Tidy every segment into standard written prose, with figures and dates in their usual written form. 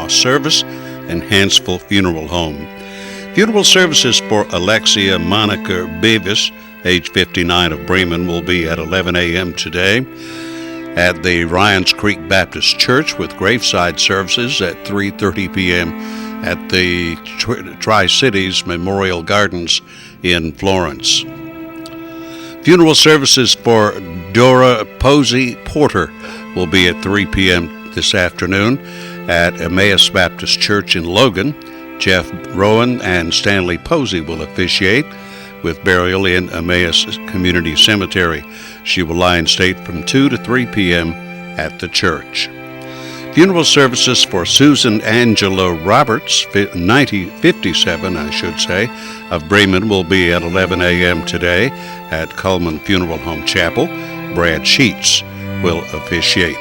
Moss Service and Hansville Funeral Home. Funeral services for Alexia Monica Beavis, age 59 of Bremen, will be at 11 a.m. today at the Ryans Creek Baptist Church, with graveside services at 3:30 p.m. at the Tri-Cities Memorial Gardens in Florence. Funeral services for Dora Posey Porter will be at 3 p.m. this afternoon at Emmaus Baptist Church in Logan. Jeff Rowan and Stanley Posey will officiate, with burial in Emmaus Community Cemetery. She will lie in state from 2 to 3 p.m. at the church. Funeral services for Susan Angela Roberts, 57, of Bremen, will be at 11 a.m. today at Cullman Funeral Home Chapel. Brad Sheets will officiate.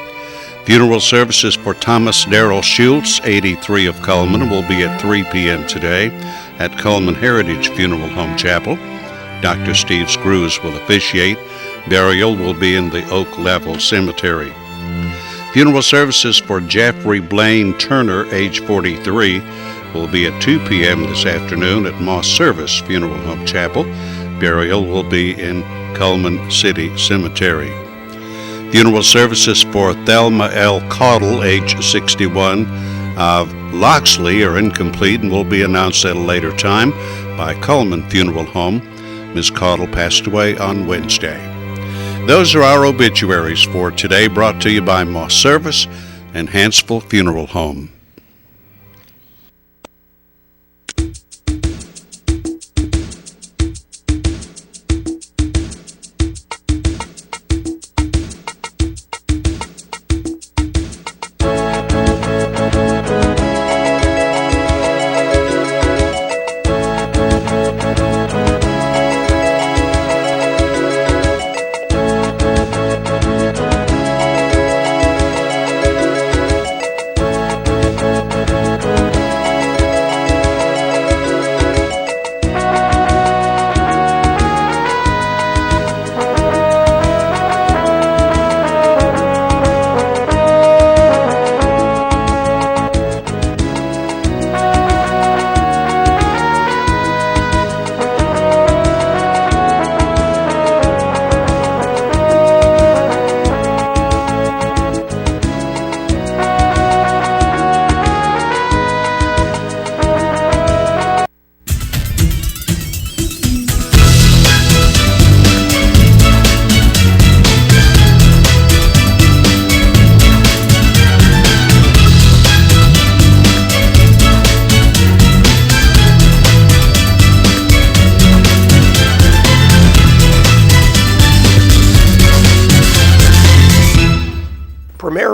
Funeral services for Thomas Darrell Schultz, 83 of Coleman, will be at 3 p.m. today at Coleman Heritage Funeral Home Chapel. Dr. Steve Screws will officiate. Burial will be in the Oak Level Cemetery. Funeral services for Jeffrey Blaine Turner, age 43, will be at 2 p.m. this afternoon at Moss Service Funeral Home Chapel. Burial will be in Cullman City Cemetery. Funeral services for Thelma L. Caudle, age 61, of Loxley, are incomplete and will be announced at a later time by Cullman Funeral Home. Ms. Caudle passed away on Wednesday. Those are our obituaries for today, brought to you by Moss Service and Hansville Funeral Home.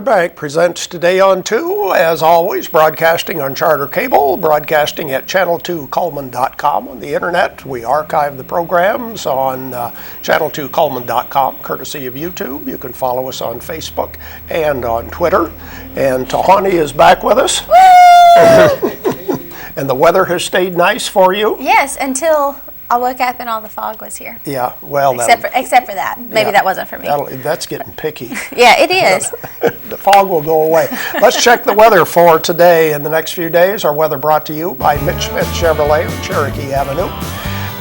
Bank presents Today on 2, as always, broadcasting on Charter Cable, broadcasting at channel2coleman.com on the internet. We archive the programs on channel2coleman.com, courtesy of YouTube. You can follow us on Facebook and on Twitter. And Tahani is back with us. And the weather has stayed nice for you? Yes, until I woke up and all the fog was here. Yeah, well, except for that. Maybe that wasn't for me. That's getting picky. Yeah, it is. The fog will go away. Let's check the weather for today and the next few days. Our weather brought to you by Mitch Smith Chevrolet on Cherokee Avenue.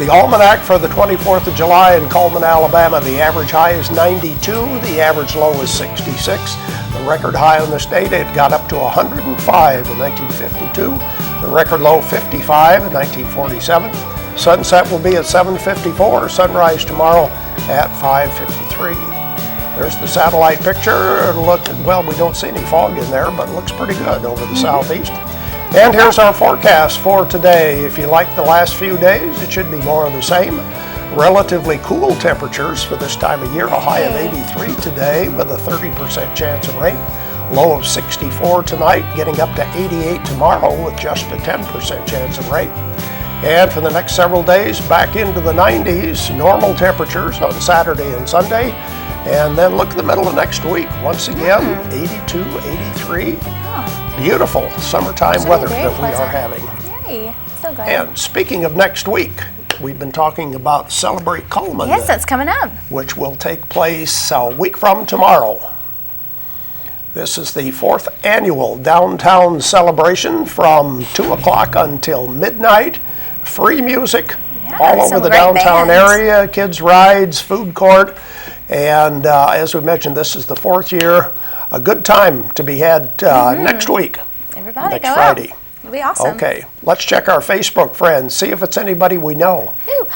The almanac for the 24th of July in Coleman, Alabama. The average high is 92. The average low is 66. The record high on the date, it got up to 105 in 1952. The record low, 55 in 1947. Sunset will be at 7:54. Sunrise tomorrow at 5:53. There's the satellite picture. Well, we don't see any fog in there, but it looks pretty good over the southeast. And here's our forecast for today. If you like the last few days, it should be more of the same. Relatively cool temperatures for this time of year. A high of 83 today with a 30% chance of rain. Low of 64 tonight, getting up to 88 tomorrow with just a 10% chance of rain. And for the next several days, back into the 90s, normal temperatures on Saturday and Sunday. And then look at the middle of next week. Once again, 82, 83. Oh. Beautiful summertime weather that we are having. Yay, so good. And speaking of next week, we've been talking about Celebrate Coleman. Yes, that's coming up. Which will take place a week from tomorrow. This is the 4th annual downtown celebration from 2 o'clock until midnight. Free music all over the downtown area, kids' rides, food court. And as we mentioned, this is the 4th year. A good time to be had next week. Everybody next go Friday. out. It'll be awesome. Okay, let's check our Facebook friends, see if it's anybody we know. Ooh.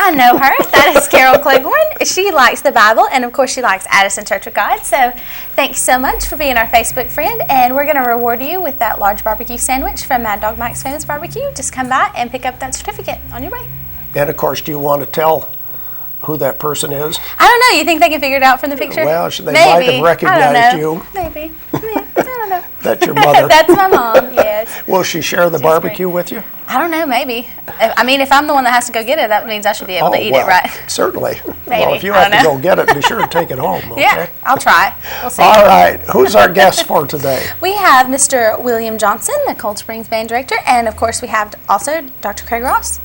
I know her. That is Carol Cleghorn. She likes the Bible, and of course she likes Addison Church of God. So thanks so much for being our Facebook friend, and we're going to reward you with that large barbecue sandwich from Mad Dog Mike's Famous Barbecue. Just come by and pick up that certificate on your way. And of course, do you want to tell who that person is? I don't know. You think they can figure it out from the picture? Well, they might have recognized you. Maybe. Yeah, I don't know. That's your mother. That's my mom, yes. Will she share the barbecue with you? I don't know, maybe. I mean, if I'm the one that has to go get it, that means I should be able to eat it, right? Certainly. Maybe. Well, if you have to go get it, be sure to take it home, okay? Yeah, I'll try. We'll see. All right. Who's our guest for today? We have Mr. William Johnson, the Cold Springs Band Director, and of course we have also Dr. Craig Ross,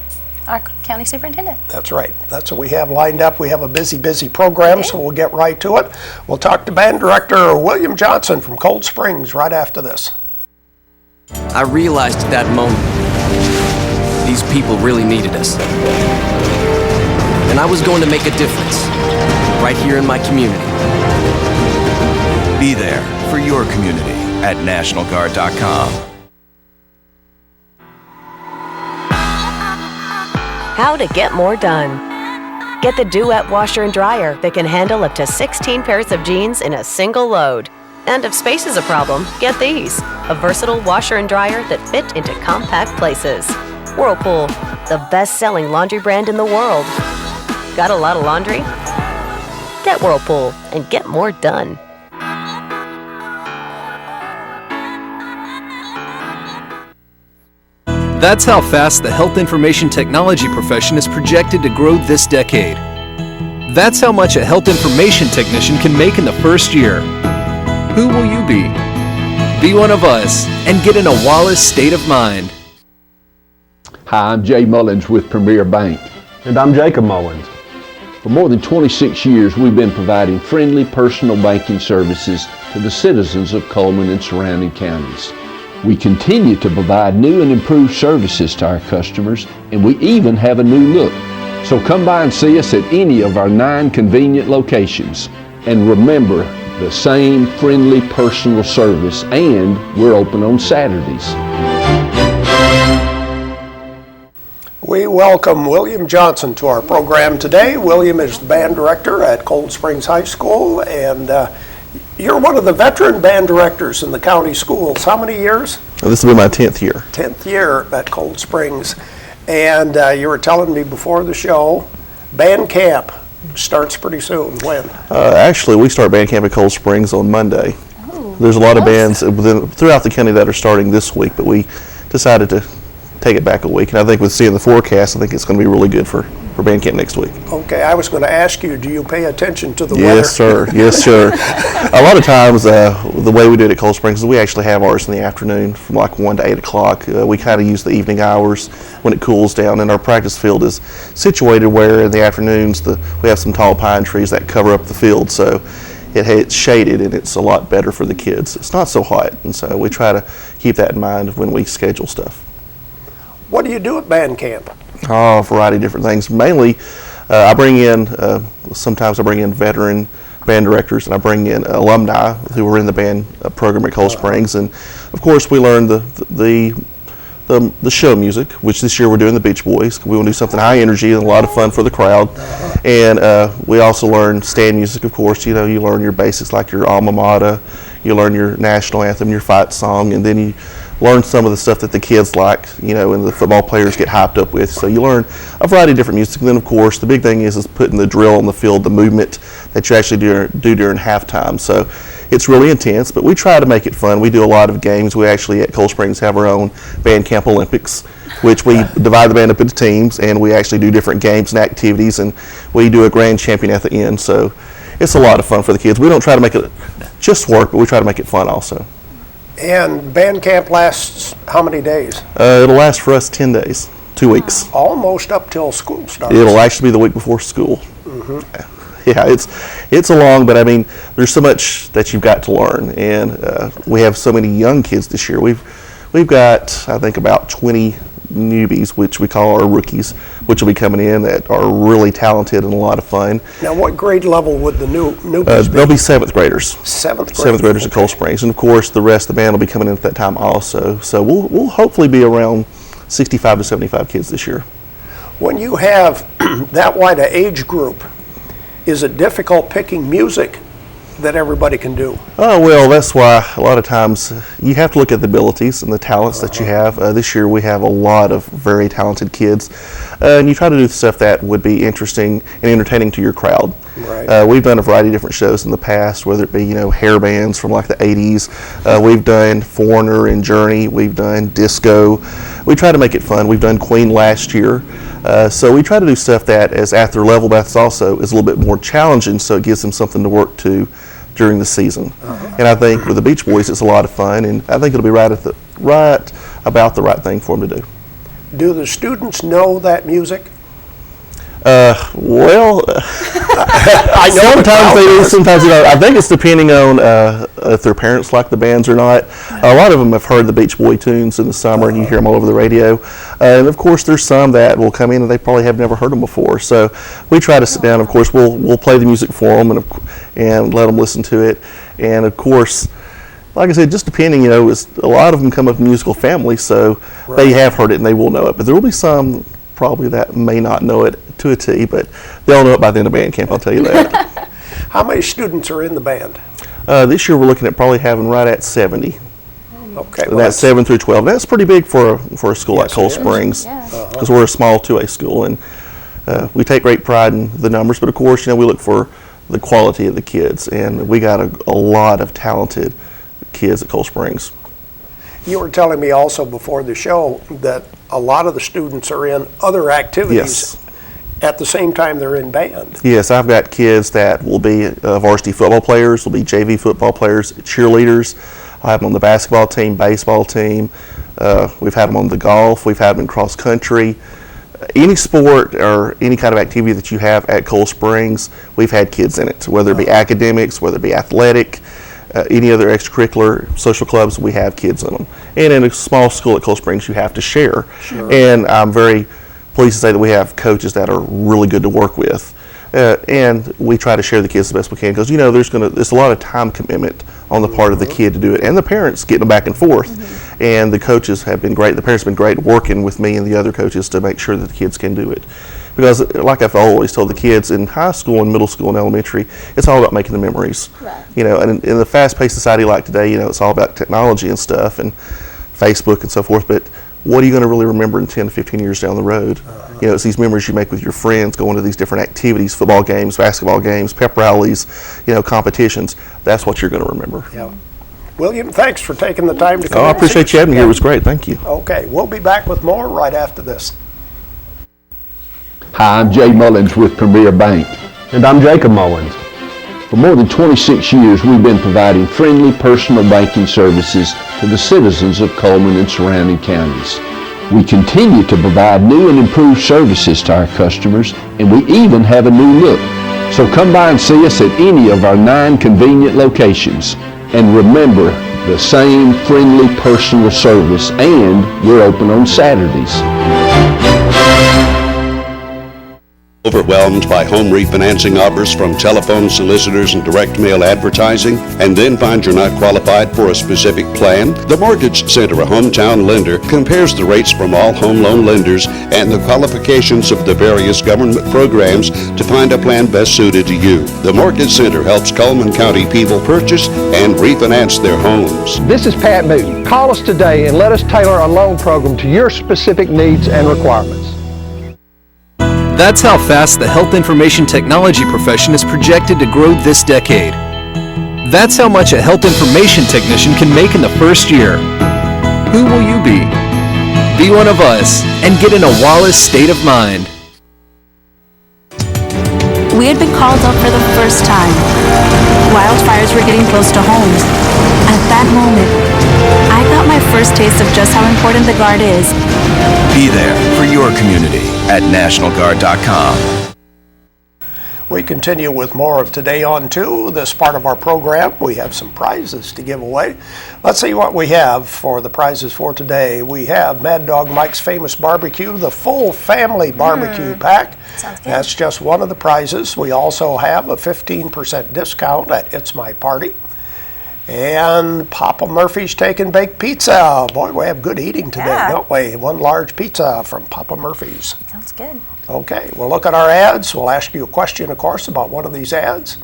our County Superintendent. That's right. That's what we have lined up. We have a busy program, so we'll get right to it. We'll talk to Band Director William Johnson from Cold Springs right after this. I realized at that moment, these people really needed us. And I was going to make a difference, right here in my community. Be there for your community at NationalGuard.com. How to get more done. Get the Duet washer and dryer that can handle up to 16 pairs of jeans in a single load. And if space is a problem, get these. A versatile washer and dryer that fit into compact places. Whirlpool, the best-selling laundry brand in the world. Got a lot of laundry? Get Whirlpool and get more done. That's how fast the health information technology profession is projected to grow this decade. That's how much a health information technician can make in the first year. Who will you be? Be one of us and get in a Wallace state of mind. Hi, I'm Jay Mullins with Premier Bank. And I'm Jacob Mullins. For more than 26 years, we've been providing friendly personal banking services to the citizens of Coleman and surrounding counties. We continue to provide new and improved services to our customers, and we even have a new look. So come by and see us at any of our 9 convenient locations. And remember, the same friendly personal service, and we're open on Saturdays. We welcome William Johnson to our program today. William is the band director at Cold Springs High School, and you're one of the veteran band directors in the county schools. How many years? This will be my 10th year. 10th year at Cold Springs. And you were telling me before the show, band camp starts pretty soon. When? Actually, we start band camp at Cold Springs on Monday. Oh, There's a lot of bands throughout the county that are starting this week, but we decided to take it back a week. And I think with seeing the forecast, I think it's going to be really good for band camp next week. Okay, I was going to ask you, do you pay attention to the weather? Yes, sir. Yes, sir. A lot of times, the way we do it at Cold Springs is we actually have ours in the afternoon from like 1 to 8 o'clock. We kind of use the evening hours when it cools down, and our practice field is situated where in the afternoons we have some tall pine trees that cover up the field, so it's shaded and it's a lot better for the kids. It's not so hot, and so we try to keep that in mind when we schedule stuff. What do you do at band camp? Oh, a variety of different things. Mainly, I bring in, sometimes I bring in veteran band directors, and I bring in alumni who were in the band program at Cold Springs. And of course, we learn the show music, which this year we're doing the Beach Boys. We want to do something high energy and a lot of fun for the crowd. And we also learn stand music, of course. You know, you learn your basics like your alma mater, you learn your national anthem, your fight song, and then you learn some of the stuff that the kids like, you know, and the football players get hyped up with. So you learn a variety of different music. And then, of course, the big thing is putting the drill on the field, the movement that you actually do during halftime. So it's really intense, but we try to make it fun. We do a lot of games. We actually, at Cold Springs, have our own Band Camp Olympics, which we divide the band up into teams, and we actually do different games and activities, and we do a grand champion at the end. So it's a lot of fun for the kids. We don't try to make it just work, but we try to make it fun also. And band camp lasts how many days? It'll last for us 10 days, 2 weeks. Almost up till school starts. It'll actually be the week before school. Yeah, it's a long, but I mean, there's so much that you've got to learn, and we have so many young kids this year. We've got, I think, about 20 newbies, which we call our rookies, which will be coming in that are really talented and a lot of fun. Now, what grade level would the newbies be? They'll be 7th graders. 7th graders at Cold Springs, and of course, the rest of the band will be coming in at that time also. So we'll hopefully be around 65 to 75 kids this year. When you have that wide an age group, is it difficult picking music that everybody can do? Oh, well, that's why a lot of times you have to look at the abilities and the talents that you have. This year we have a lot of very talented kids, and you try to do stuff that would be interesting and entertaining to your crowd. Right. We've done a variety of different shows in the past, whether it be hair bands from like the 80s. We've done Foreigner and Journey. We've done disco. We try to make it fun. We've done Queen last year. So we try to do stuff that is at their level, but also is a little bit more challenging, so it gives them something to work to during the season. And I think with the Beach Boys, it's a lot of fun, and I think it'll be right about the right thing for them to do. Do the students know that music? Well, I know sometimes they do, sometimes they don't. I think it's depending on if their parents like the bands or not. A lot of them have heard the Beach Boy tunes in the summer, and you hear them all over the radio. And of course, there's some that will come in and they probably have never heard them before. So we try to sit down. Of course, we'll play the music for them and let them listen to it. And of course, like I said, just depending, a lot of them come up in musical families, so they have heard it and they will know it. But there will be some probably that may not know it to a T, but they'll know it by the end of band camp, I'll tell you that. How many students are in the band? This year we're looking at probably having right at 70. Okay. Well, that's 7 through 12. That's pretty big for a school like Cold Springs, because we're a small 2A school, and we take great pride in the numbers, but of course, we look for the quality of the kids, and we got a lot of talented kids at Cold Springs. You were telling me also before the show that a lot of the students are in other activities at the same time they're in band. Yes, I've got kids that will be varsity football players, will be JV football players, cheerleaders. I have them on the basketball team, baseball team. We've had them on the golf. We've had them in cross country. Any sport or any kind of activity that you have at Cold Springs, we've had kids in it, whether it be academics, whether it be athletic, any other extracurricular social clubs, we have kids in them. And in a small school at Cold Springs, you have to share. Sure. And I'm very pleased to say that we have coaches that are really good to work with. And we try to share the kids the best we can, because there's a lot of time commitment on the part of the kid to do it, and the parents getting them back and forth. And the coaches have been great. The parents have been great working with me and the other coaches to make sure that the kids can do it. Because like I've always told the kids in high school and middle school and elementary, it's all about making the memories. Right. And in the fast-paced society like today, it's all about technology and stuff and Facebook and so forth, but what are you going to really remember in 10 to 15 years down the road? It's these memories you make with your friends, going to these different activities, football games, basketball games, pep rallies, competitions. That's what you're going to remember. Yeah. William, thanks for taking the time to come. I appreciate you having me here. It was great. Thank you. Okay, we'll be back with more right after this. Hi, I'm Jay Mullins with Premier Bank. And I'm Jacob Mullins. For more than 26 years, we've been providing friendly personal banking services to the citizens of Coleman and surrounding counties. We continue to provide new and improved services to our customers, and we even have a new look. So come by and see us at any of our 9 convenient locations. And remember, the same friendly personal service, and we're open on Saturdays. Overwhelmed by home refinancing offers from telephone solicitors and direct mail advertising, and then find you're not qualified for a specific plan? The Mortgage Center, a hometown lender, compares the rates from all home loan lenders and the qualifications of the various government programs to find a plan best suited to you. The Mortgage Center helps Cullman County people purchase and refinance their homes. This is Pat Newton. Call us today and let us tailor a loan program to your specific needs and requirements. That's how fast the health information technology profession is projected to grow this decade. That's how much a health information technician can make in the first year. Who will you be? Be one of us and get in a Wallace state of mind. We had been called up for the first time. Wildfires were getting close to homes. At that moment, I got my first taste of just how important the Guard is. Be there for your community at NationalGuard.com. We continue with more of Today on 2. This part of our program, we have some prizes to give away. Let's see what we have for the prizes for today. We have Mad Dog Mike's Famous Barbecue, the full family barbecue pack. Sounds good. That's just one of the prizes. We also have a 15% discount at It's My Party. And Papa Murphy's Take and Bake Pizza. Boy, we have good eating today, don't we? One large pizza from Papa Murphy's. Sounds good. Okay, we'll look at our ads. We'll ask you a question, of course, about one of these ads.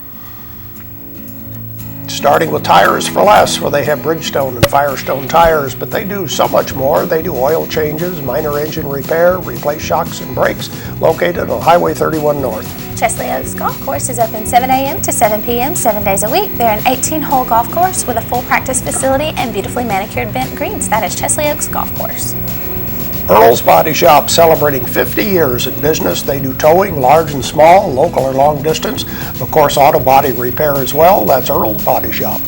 Starting with Tires for Less, where they have Bridgestone and Firestone tires, but they do so much more. They do oil changes, minor engine repair, replace shocks and brakes, located on Highway 31 North. Chesley Oaks Golf Course is open 7 a.m. to 7 p.m. 7 days a week. They're an 18-hole golf course with a full practice facility and beautifully manicured bent greens. That is Chesley Oaks Golf Course. Earl's Body Shop, celebrating 50 years in business. They do towing, large and small, local or long distance. Of course, auto body repair as well. That's Earl's Body Shop.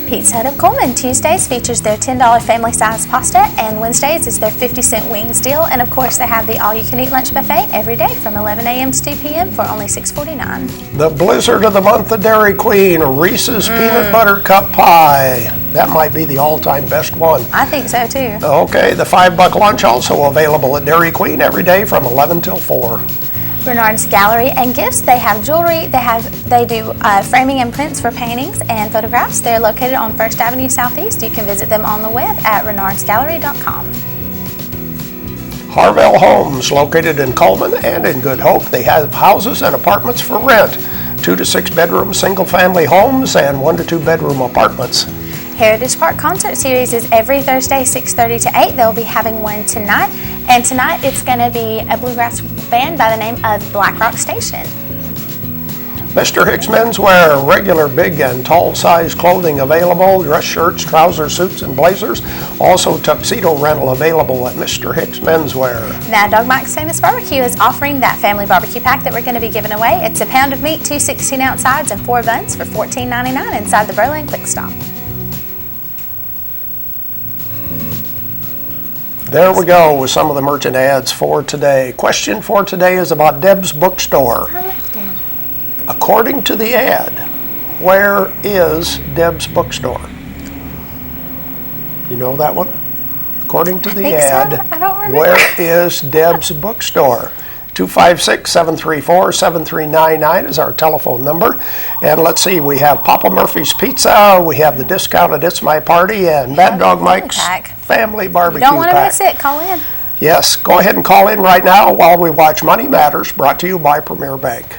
Pizza Hut of Coleman Tuesdays features their $10 family size pasta, and Wednesdays is their 50-cent wings deal. And of course, they have the all-you-can-eat lunch buffet every day from 11 a.m. to 2 p.m. for only $6.49. The blizzard of the month of Dairy Queen, Reese's Peanut Butter Cup Pie. That might be the all-time best one. I think so too. Okay, the $5 lunch also available at Dairy Queen every day from 11 till 4. Bernard's Gallery and Gifts. They have jewelry. They do framing and prints for paintings and photographs. They're located on First Avenue Southeast. You can visit them on the web at renardsgallery.com. Harvell Homes, located in Cullman and in Good Hope. They have houses and apartments for rent. 2 to 6 bedroom single-family homes and 1 to 2 bedroom apartments. Heritage Park Concert Series is every Thursday, 6:30 to 8. They'll be having one tonight. And tonight it's going to be a bluegrass band by the name of Black Rock Station. Mr. Hicks Menswear, regular big and tall size clothing available, dress shirts, trousers, suits, and blazers. Also tuxedo rental available at Mr. Hicks Menswear. Mad Dog Mike's Famous Barbecue is offering that family barbecue pack that we're going to be giving away. It's a pound of meat, 2 16-ounce sides, and 4 buns for $14.99 inside the Berlin Quick Stop. There we go with some of the merchant ads for today. Question for today is about Deb's Bookstore. I like Deb. According to the ad, where is Deb's Bookstore? You know that one? According to the ad, so. I don't remember. Where is Deb's Bookstore? 256-734-7399 is our telephone number. And let's see, we have Papa Murphy's Pizza, we have the discount at It's My Party, and Mad Dog Mike's Family Barbecue Pack. You don't want to miss it, call in. Yes, go ahead and call in right now while we watch Money Matters, brought to you by Premier Bank.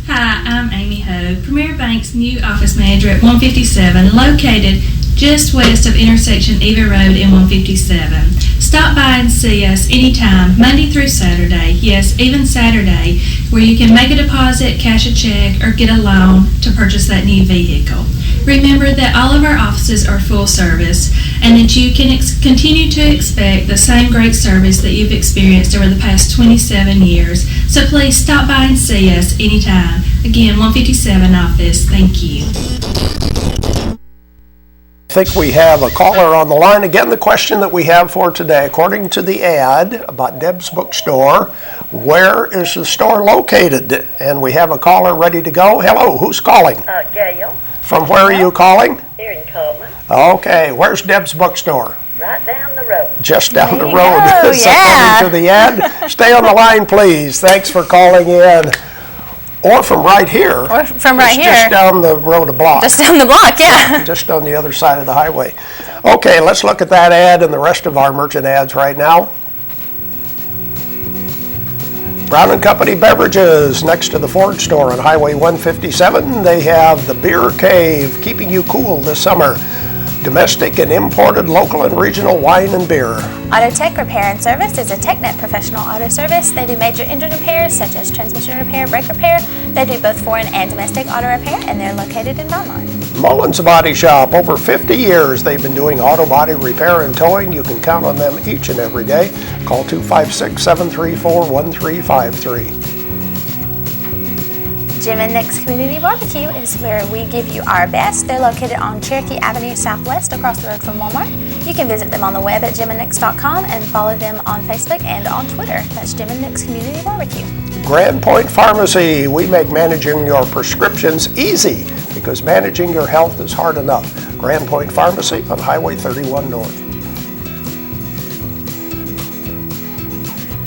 Hi, I'm Amy Hogue, Premier Bank's new office manager at 157, located just west of intersection Eva Road and 157. Stop by and see us anytime, Monday through Saturday, yes, even Saturday, where you can make a deposit, cash a check, or get a loan to purchase that new vehicle. Remember that all of our offices are full service and that you can continue to expect the same great service that you've experienced over the past 27 years. So please stop by and see us anytime. Again, 157 office. Thank you. I think we have a caller on the line. Again, the question that we have for today, according to the ad about Deb's Bookstore, where is the store located? And we have a caller ready to go. Hello, who's calling? Gail. From where are you calling? Here in Cullman. Okay, where's Deb's Bookstore? Right down the road. Just down the road. Go, So yeah. according to the ad. Stay on the line, please. Thanks for calling in. Or from right here. Or from right here. Just down the road a block. Just down the block, yeah. Just on the other side of the highway. Okay, let's look at that ad and the rest of our merchant ads right now. Brown & Company Beverages, next to the Ford store on Highway 157. They have the Beer Cave, keeping you cool this summer. Domestic and imported local and regional wine and beer. Auto Tech Repair and Service is a TechNet professional auto service. They do major engine repairs such as transmission repair, brake repair. They do both foreign and domestic auto repair, and they're located in Beaumont. Mullins Body Shop, over 50 years they've been doing auto body repair and towing. You can count on them each and every day. Call 256-734-1353. Jim and Nick's Community Barbecue is where we give you our best. They're located on Cherokee Avenue Southwest across the road from Walmart. You can visit them on the web at jimandnix.com and follow them on Facebook and on Twitter. That's Jim and Nick's Community Barbecue. Grand Point Pharmacy, we make managing your prescriptions easy because managing your health is hard enough. Grand Point Pharmacy on Highway 31 North.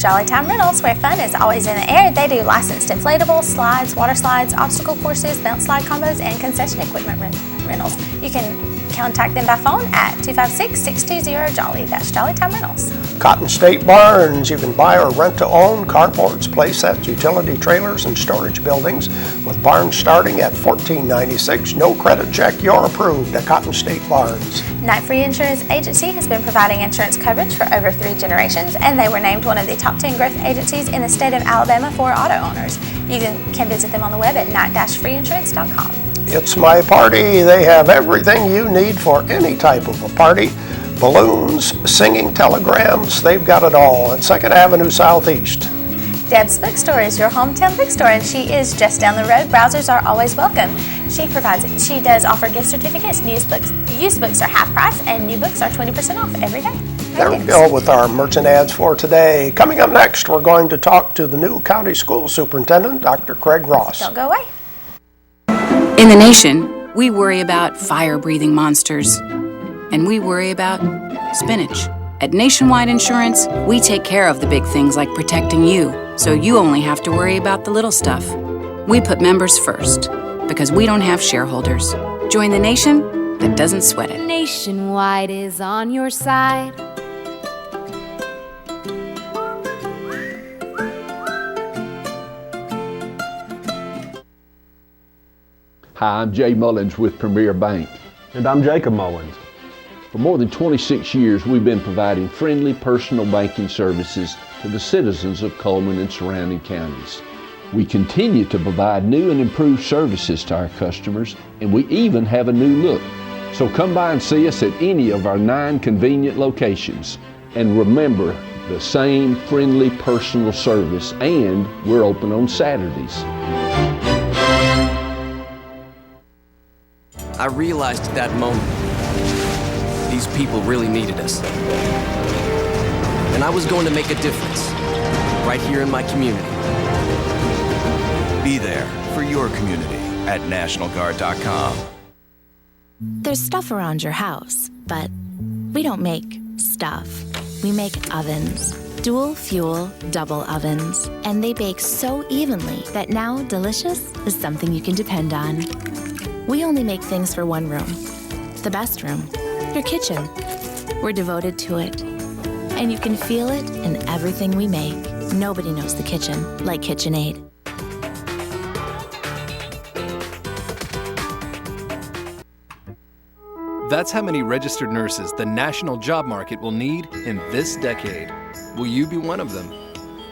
Jolly Time Rentals, where fun is always in the air. They do licensed inflatables, slides, water slides, obstacle courses, bounce slide combos, and concession equipment rentals. You can contact them by phone at 256-620-JOLLY. That's Jolly Time Rentals. Cotton State Barns, you can buy or rent to own carports, playsets, utility trailers, and storage buildings with barns starting at $14.96. No credit check, you're approved at Cotton State Barns. Knight Free Insurance Agency has been providing insurance coverage for over 3 generations, and they were named one of the top 10 growth agencies in the state of Alabama for auto owners. You can visit them on the web at knight-freeinsurance.com. It's My Party. They have everything you need for any type of a party. Balloons, singing telegrams, they've got it all at 2nd Avenue Southeast. Deb's Bookstore is your hometown bookstore, and she is just down the road. Browsers are always welcome. She does offer gift certificates. Used books are half price, and new books are 20% off every day. There we go with our merchant ads for today. Coming up next, we're going to talk to the new county school superintendent, Dr. Craig Ross. Don't go away. In the nation, we worry about fire-breathing monsters, and we worry about spinach. At Nationwide Insurance, we take care of the big things like protecting you, so you only have to worry about the little stuff. We put members first, because we don't have shareholders. Join the nation that doesn't sweat it. Nationwide is on your side. Hi, I'm Jay Mullins with Premier Bank. And I'm Jacob Mullins. For more than 26 years, we've been providing friendly personal banking services to the citizens of Coleman and surrounding counties. We continue to provide new and improved services to our customers, and we even have a new look. So come by and see us at any of our 9 convenient locations. And remember, the same friendly personal service, and we're open on Saturdays. I realized at that moment, these people really needed us. And I was going to make a difference, right here in my community. Be there for your community at NationalGuard.com. There's stuff around your house, but we don't make stuff. We make ovens. Dual fuel, double ovens. And they bake so evenly that now delicious is something you can depend on. We only make things for one room, the best room, your kitchen. We're devoted to it. And you can feel it in everything we make. Nobody knows the kitchen like KitchenAid. That's how many registered nurses the national job market will need in this decade. Will you be one of them?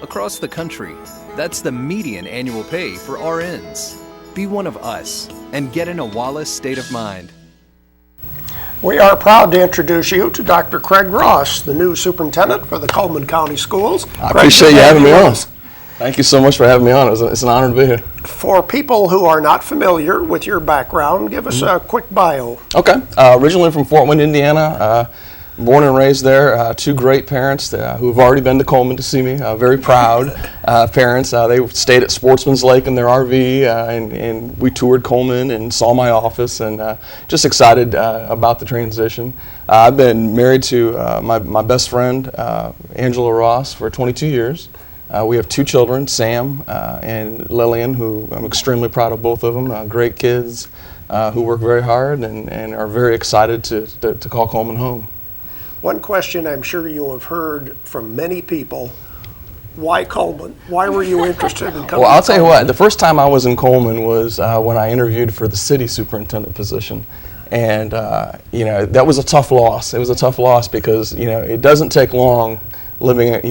Across the country, that's the median annual pay for RNs. Be one of us and get in a Wallace state of mind. We are proud to introduce you to Dr. Craig Ross, the new superintendent for the Coleman County Schools. I appreciate you having me on. Thank you so much for having me on. It's an honor to be here. For people who are not familiar with your background, give us a quick bio. Okay. Originally from Fort Wayne, Indiana. Born and raised there. 2 great parents who have already been to Coleman to see me. Very proud parents. They stayed at Sportsman's Lake in their RV, and we toured Coleman and saw my office, and just excited about the transition. I've been married to my best friend, Angela Ross, for 22 years. We have 2 children, Sam and Lillian, who I'm extremely proud of both of them. Great kids who work very hard and are very excited to call Coleman home. One question I'm sure you have heard from many people, why Coleman? Why were you interested in coming? Well, I'll tell you what, the first time I was in Coleman was when I interviewed for the city superintendent position. And, that was a tough loss. It was a tough loss because, it doesn't take long living,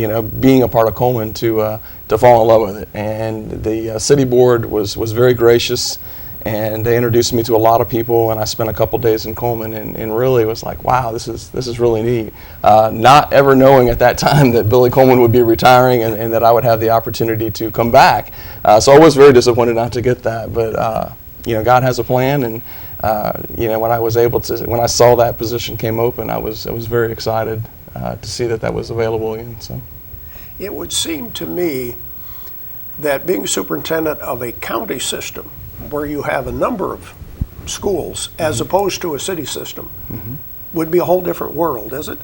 being a part of Coleman to fall in love with it. And the city board was very gracious, and they introduced me to a lot of people, and I spent a couple days in Coleman and really was like, wow, this is really neat. Not ever knowing at that time that Billy Coleman would be retiring and that I would have the opportunity to come back. So I was very disappointed not to get that, but God has a plan, and When I was able to, when I saw that position came open, I was very excited to see that was available again. So, it would seem to me that being superintendent of a county system where you have a number of schools as opposed to a city system would be a whole different world, is it?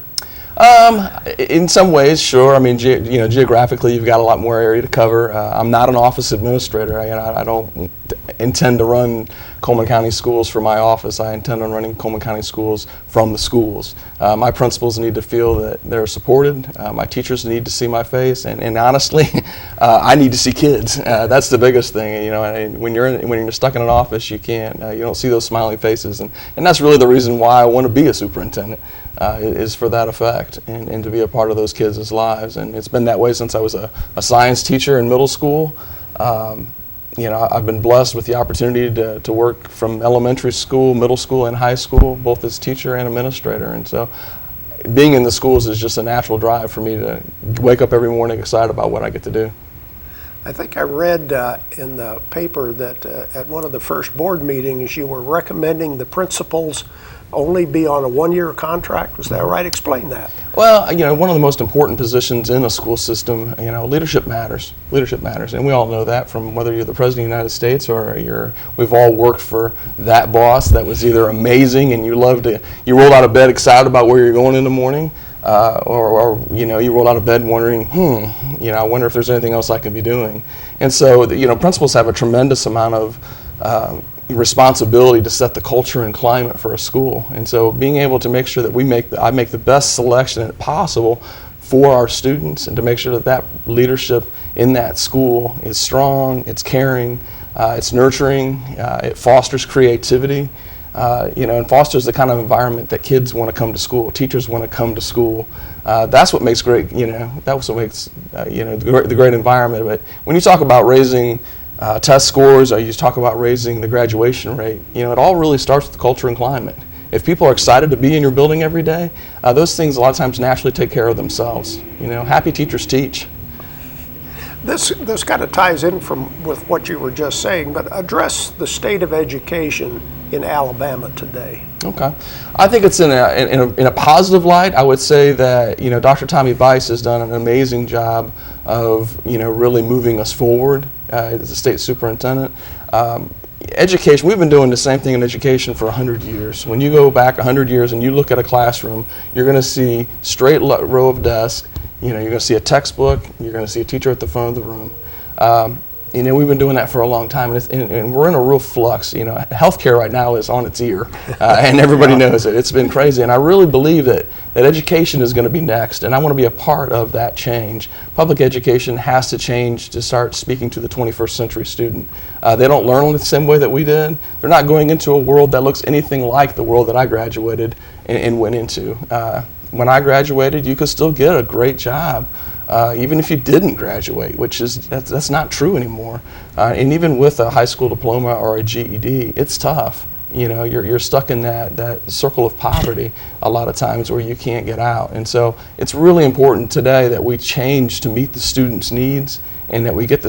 In some ways, sure. I mean, geographically, you've got a lot more area to cover. I'm not an office administrator. I don't intend to run Coleman County Schools for my office. I intend on running Coleman County Schools from the schools. My principals need to feel that they're supported. My teachers need to see my face, and honestly, I need to see kids. That's the biggest thing. When you're stuck in an office, you don't see those smiling faces, and that's really the reason why I want to be a superintendent. Is for that effect and to be a part of those kids' lives. And it's been that way since I was a science teacher in middle school. I've been blessed with the opportunity to work from elementary school, middle school, and high school, both as teacher and administrator. And so being in the schools is just a natural drive for me to wake up every morning excited about what I get to do. I think I read in the paper that at one of the first board meetings you were recommending the principals only be on a one-year contract. Was that right? Explain that. Well, one of the most important positions in a school system, leadership matters. Leadership matters, and we all know that from whether you're the President of the United States or we've all worked for that boss that was either amazing and you rolled out of bed excited about where you're going in the morning, or you rolled out of bed wondering, I wonder if there's anything else I can be doing. And so, principals have a tremendous amount of responsibility to set the culture and climate for a school. And so being able to make sure that I make the best selection possible for our students, and to make sure that leadership in that school is strong, it's caring, it's nurturing, it fosters creativity, and fosters the kind of environment that kids want to come to school, teachers want to come to school. That's what makes great, that's what makes, the great environment. But when you talk about raising test scores, or you talk about raising the graduation rate, it all really starts with the culture and climate. If people are excited to be in your building every day, those things a lot of times naturally take care of themselves. Happy teachers teach. This kind of ties in with what you were just saying, but address the state of education in Alabama today. Okay, I think it's in a positive light. I would say that Dr. Tommy Bice has done an amazing job of really moving us forward as a state superintendent. Education, we've been doing the same thing in education for 100 years. When you go back 100 years and you look at a classroom, you're going to see straight row of desks. You're going to see a textbook. You're going to see a teacher at the front of the room. We've been doing that for a long time, and we're in a real flux. Healthcare right now is on its ear, and everybody knows it. It's been crazy, and I really believe that education is going to be next, and I want to be a part of that change. Public education has to change to start speaking to the 21st century student. They don't learn the same way that we did. They're not going into a world that looks anything like the world that I graduated and went into. When I graduated, you could still get a great job. Even if you didn't graduate, that's not true anymore. And even with a high school diploma or a GED, it's tough. You're stuck in that circle of poverty a lot of times where you can't get out. And so it's really important today that we change to meet the students' needs, and that we get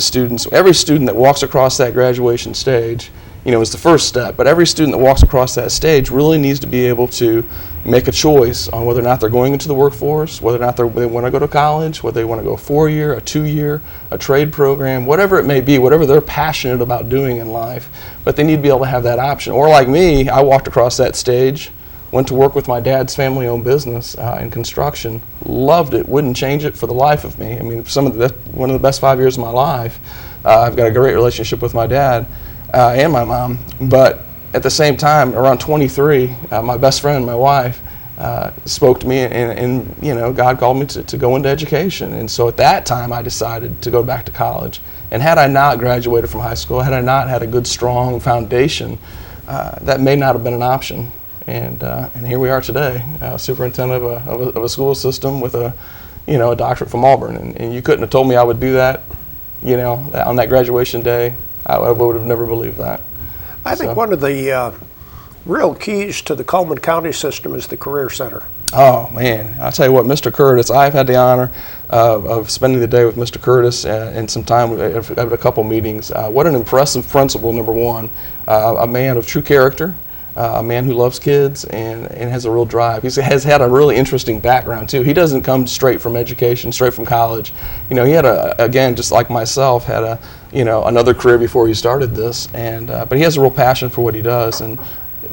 every student that walks across that graduation stage, is the first step. But every student that walks across that stage really needs to be able to make a choice on whether or not they're going into the workforce, whether or not they want to go to college, whether they want to go a 4-year, a 2-year, a trade program, whatever it may be, whatever they're passionate about doing in life. But they need to be able to have that option. Or like me, I walked across that stage, went to work with my dad's family-owned business in construction, loved it, wouldn't change it for the life of me. I mean, one of the best 5 years of my life. I've got a great relationship with my dad and my mom, but at the same time, around 23, my best friend, my wife, spoke to me, and God called me to go into education. And so at that time, I decided to go back to college. And had I not graduated from high school, had I not had a good, strong foundation, that may not have been an option. And here we are today, superintendent of a school system with a doctorate from Auburn. And you couldn't have told me I would do that, on that graduation day. I would have never believed that. I think one of the real keys to the Coleman County system is the Career Center. Oh man, I'll tell you what, Mr. Curtis, I've had the honor of spending the day with Mr. Curtis and some time at a couple meetings. What an impressive principal, number one. A man of true character, a man who loves kids and has a real drive. He has had a really interesting background too. He doesn't come straight from education, straight from college. He had again, just like myself, had another career before he started this, but he has a real passion for what he does, and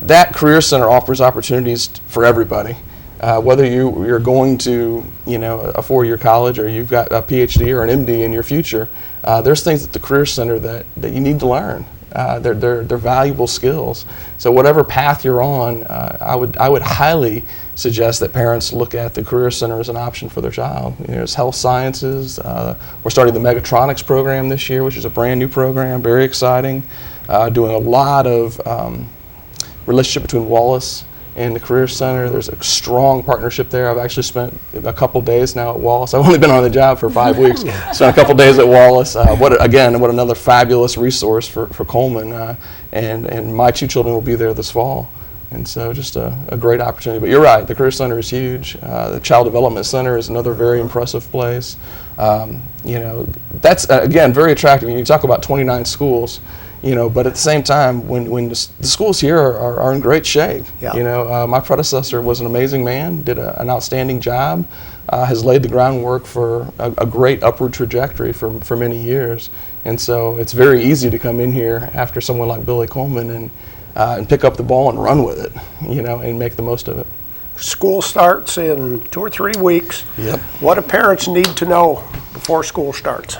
that Career Center offers opportunities for everybody. Whether you're going to a 4-year college or you've got a PhD or an MD in your future, there's things at the Career Center that you need to learn. They're valuable skills. So whatever path you're on, I would highly suggest that parents look at the Career Center as an option for their child. There's health sciences. We're starting the Megatronics program this year, which is a brand new program, very exciting. Doing a lot of relationship between Wallace and the Career Center. There's a strong partnership there. I've actually spent a couple days now at Wallace. I've only been on the job for 5 weeks. Spent a couple days at Wallace. What another fabulous resource for Coleman. And my 2 children will be there this fall. And so just a great opportunity. But you're right, the Career Center is huge. The Child Development Center is another very impressive place. That's, again, very attractive. You talk about 29 schools. But at the same time, when the schools here are in great shape. Yeah. My predecessor was an amazing man, did an outstanding job, has laid the groundwork for a great upward trajectory for many years. And so it's very easy to come in here after someone like Billy Coleman and pick up the ball and run with it, and make the most of it. School starts in 2 or 3 weeks. Yep. What do parents need to know before school starts?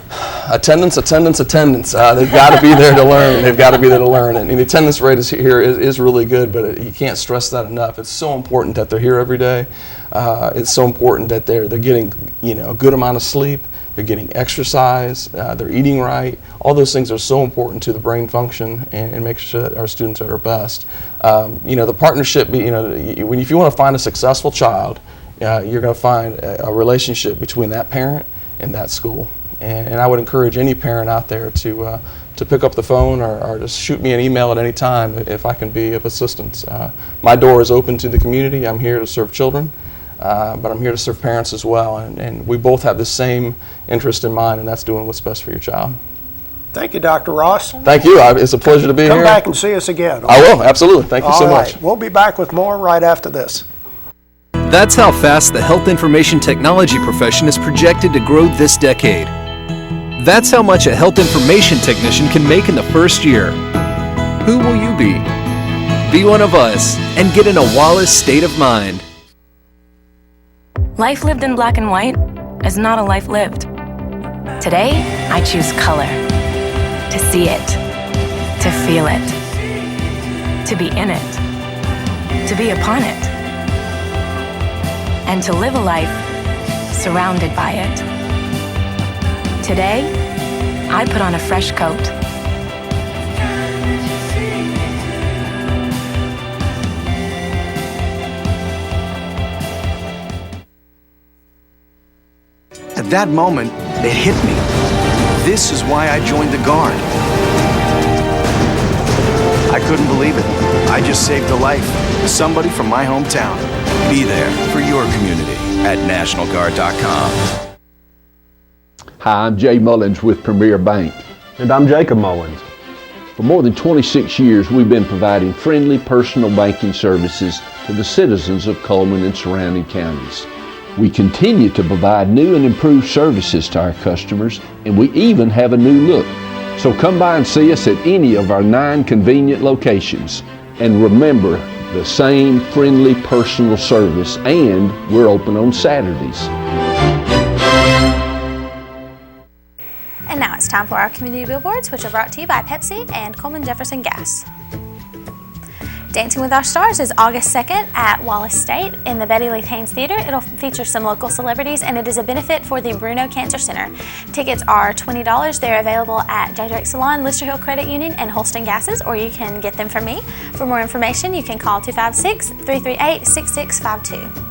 Attendance. They've got to be there to learn. And the attendance rate here is really good, but you can't stress that enough. It's so important that they're here every day. It's so important that they're getting a good amount of sleep. They're getting exercise, they're eating right. All those things are so important to the brain function and make sure that our students are at their best. The partnership, if you want to find a successful child, you're going to find a relationship between that parent and that school. And I would encourage any parent out there to pick up the phone or just shoot me an email at any time if I can be of assistance. My door is open to the community. I'm here to serve children. But I'm here to serve parents as well, and we both have the same interest in mind, and that's doing what's best for your child. Thank you, Dr. Ross. Thank you. It's a pleasure to be here. Come back and see us again. I will, absolutely. Thank you so much. We'll be back with more right after this. That's how fast the health information technology profession is projected to grow this decade. That's how much a health information technician can make in the first year. Who will you be? Be one of us and get in a Wallace state of mind. Life lived in black and white is not a life lived. Today, I choose color. To see it. To feel it. To be in it. To be upon it. And to live a life surrounded by it. Today, I put on a fresh coat. At that moment, it hit me. This is why I joined the Guard. I couldn't believe it. I just saved the life of somebody from my hometown. Be there for your community at NationalGuard.com. Hi, I'm Jay Mullins with Premier Bank. And I'm Jacob Mullins. For more than 26 years, we've been providing friendly personal banking services to the citizens of Coleman and surrounding counties. We continue to provide new and improved services to our customers, and we even have a new look. So come by and see us at any of our 9 convenient locations. And remember, the same friendly personal service, and we're open on Saturdays. And now it's time for our community billboards, which are brought to you by Pepsi and Coleman Jefferson Gas. Dancing with Our Stars is August 2nd at Wallace State in the Betty Lee Haynes Theater. It'll feature some local celebrities, and it is a benefit for the Bruno Cancer Center. Tickets are $20. They're available at J. Drake Salon, Lister Hill Credit Union, and Holston Gases, or you can get them from me. For more information, you can call 256-338-6652.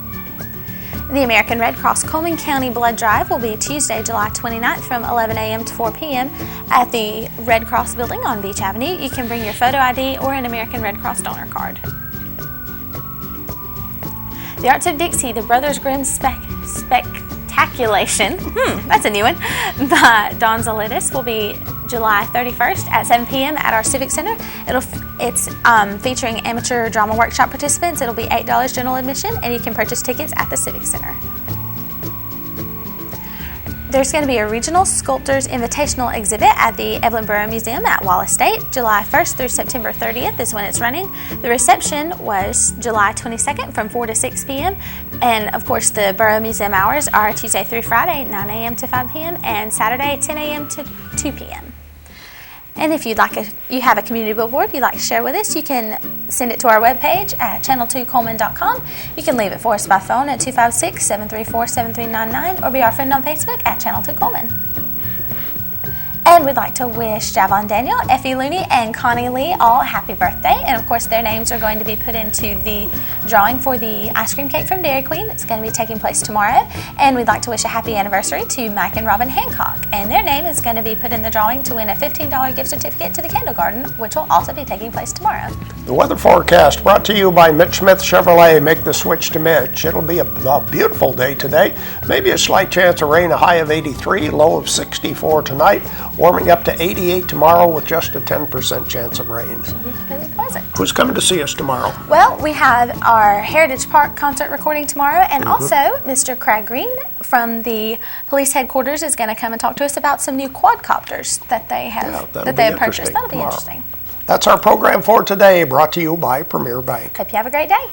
The American Red Cross Coleman County Blood Drive will be Tuesday, July 29th from 11 a.m. to 4 p.m. at the Red Cross Building on Beach Avenue. You can bring your photo ID or an American Red Cross donor card. The Arts of Dixie, the Brothers Grimm Spectaculation, that's a new one, by Don Zolidis will be July 31st at 7 p.m. at our Civic Center. It's featuring amateur drama workshop participants. It'll be $8 general admission, and you can purchase tickets at the Civic Center. There's going to be a Regional Sculptors Invitational exhibit at the Evelyn Borough Museum at Wallace State. July 1st through September 30th is when it's running. The reception was July 22nd from 4 to 6 p.m. And of course, the Borough Museum hours are Tuesday through Friday, 9 a.m. to 5 p.m. and Saturday, 10 a.m. to 2 p.m. And if you have a community billboard you'd like to share with us, you can send it to our webpage at channel2coleman.com. You can leave it for us by phone at 256-734-7399 or be our friend on Facebook at Channel 2 Coleman. And we'd like to wish Javon Daniel, Effie Looney, and Connie Lee all a happy birthday. And of course, their names are going to be put into the drawing for the ice cream cake from Dairy Queen that's going to be taking place tomorrow. And we'd like to wish a happy anniversary to Mike and Robin Hancock. And their name is going to be put in the drawing to win a $15 gift certificate to the Candle Garden, which will also be taking place tomorrow. The weather forecast brought to you by Mitch Smith Chevrolet. Make the switch to Mitch. It'll be a beautiful day today. Maybe a slight chance of rain, a high of 83, low of 64 tonight. Warming up to 88 tomorrow with just a 10% chance of rain. Should be really pleasant. Who's coming to see us tomorrow? Well, we have our Heritage Park concert recording tomorrow, and also Mr. Craig Green from the police headquarters is going to come and talk to us about some new quadcopters that they have purchased. That'll be interesting. That's our program for today, brought to you by Premier Bank. Hope you have a great day.